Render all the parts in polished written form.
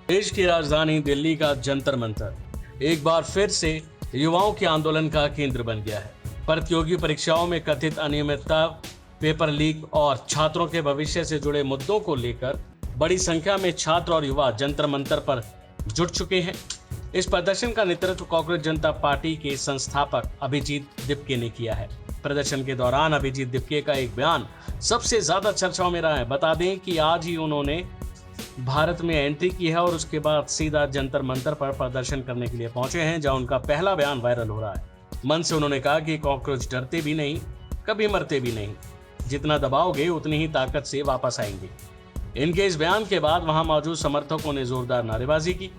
देश की राजधानी दिल्ली का जंतर मंतर एक बार फिर से युवाओं के आंदोलन का केंद्र बन गया है। प्रतियोगी परीक्षाओं में कथित अनियमितता, पेपर लीक और छात्रों के भविष्य से जुड़े मुद्दों को लेकर बड़ी संख्या में छात्र और युवा जंतर मंतर पर जुट चुके हैं। इस प्रदर्शन का नेतृत्व कांग्रेस जनता पार्टी के संस्थापक अभिजीत दिपके ने किया है। प्रदर्शन के दौरान अभिजीत दिपके का एक बयान सबसे ज्यादा चर्चाओं में रहा है। बता दें कि आज ही उन्होंने भारत में एंट्री की है और उसके बाद सीधा जंतर मंतर पर प्रदर्शन करने के लिए पहुंचे हैं, जहां उनका पहला बयान वायरल हो रहा है। मन से उन्होंने कहा कि कॉकरोच डरते भी नहीं, कभी मरते भी नहीं, जितना दबाओगे उतनी ही ताकत से वापस आएंगे। इनके इस बयान के बाद वहां मौजूद समर्थकों ने जोरदार नारेबाजी की।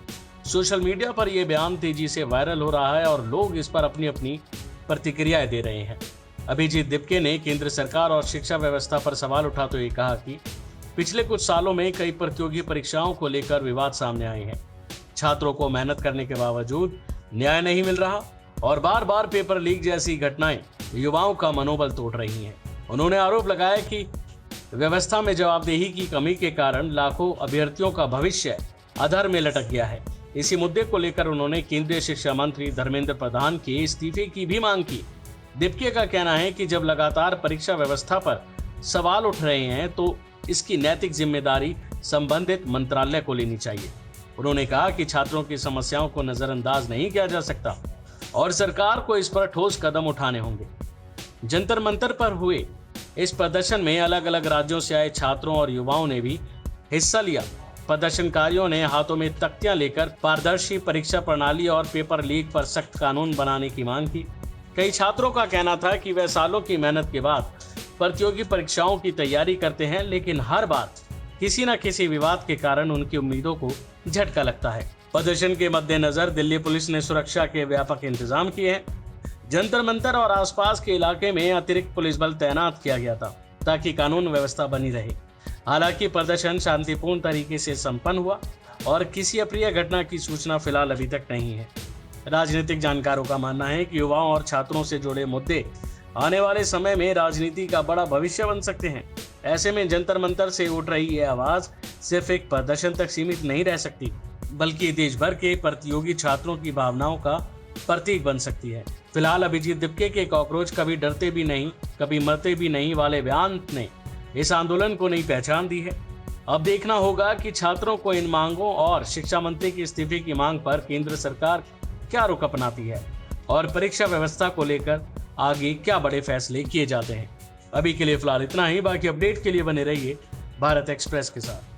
सोशल मीडिया पर यह बयान तेजी से वायरल हो रहा है और लोग इस पर अपनी अपनी प्रतिक्रियाएं दे रहे हैं। अभिजीत दिपके ने केंद्र सरकार और शिक्षा व्यवस्था पर सवाल उठाते हुए कहा कि पिछले कुछ सालों में कई प्रतियोगी परीक्षाओं को लेकर विवाद सामने आए हैं। छात्रों को मेहनत करने के बावजूद न्याय नहीं मिल रहा और बार बार पेपर लीक जैसी घटनाएं युवाओं का मनोबल तोड़ रही हैं। उन्होंने आरोप लगाया कि व्यवस्था में जवाबदेही की कमी के कारण लाखों अभ्यर्थियों का भविष्य अधर में लटक गया है। इसी मुद्दे को लेकर उन्होंने केंद्रीय शिक्षा मंत्री धर्मेंद्र प्रधान के इस्तीफे की भी मांग की। दिपके का कहना है कि जब लगातार परीक्षा व्यवस्था पर सवाल उठ रहे हैं तो इसकी नैतिक जिम्मेदारी संबंधित मंत्रालय को लेनी चाहिए। उन्होंने कहा कि छात्रों की समस्याओं को नजरअंदाज नहीं किया जा सकता और सरकार को इस पर ठोस कदम उठाने होंगे। जंतर मंतर पर हुए इस प्रदर्शन में अलग अलग राज्यों से आए छात्रों और युवाओं ने भी हिस्सा लिया। प्रदर्शनकारियों ने हाथों में तख्तियां लेकर पारदर्शी परीक्षा प्रणाली और पेपर लीक पर सख्त कानून बनाने की मांग की। कई छात्रों का कहना था कि वह सालों की मेहनत के बाद प्रतियोगी परीक्षाओं की तैयारी करते हैं, लेकिन हर बार किसी न किसी विवाद के कारण उनकी उम्मीदों को झटका लगता है। प्रदर्शन के मद्देनजर दिल्ली पुलिस ने सुरक्षा के व्यापक इंतजाम किए हैं। जंतर मंतर और आसपास के इलाके में अतिरिक्त पुलिस बल तैनात किया गया था ताकि कानून व्यवस्था बनी रहे। हालांकि प्रदर्शन शांतिपूर्ण तरीके से संपन्न हुआ और किसी अप्रिय घटना की सूचना फिलहाल अभी तक नहीं है। राजनीतिक जानकारों का मानना है कि युवाओं और छात्रों से जुड़े मुद्दे आने वाले समय में राजनीति का बड़ा भविष्य बन सकते हैं। ऐसे में जंतर मंतर से उठ रही यह आवाज सिर्फ एक प्रदर्शन तक सीमित नहीं रह सकती, बल्कि देश भर के प्रतियोगी छात्रों की भावनाओं का प्रतीक बन सकती है। फिलहाल अभिजीत दिपके के कॉकरोच कभी डरते भी नहीं, कभी मरते भी नहीं वाले बयान ने इस आंदोलन को नई पहचान दी है। अब देखना होगा कि छात्रों को इन मांगों और शिक्षा मंत्री के इस्तीफे की मांग पर केंद्र सरकार क्या रुख अपनाती है और परीक्षा व्यवस्था को लेकर आगे क्या बड़े फैसले किए जाते हैं। अभी के लिए फिलहाल इतना ही। बाकी अपडेट के लिए बने रहिए भारत एक्सप्रेस के साथ।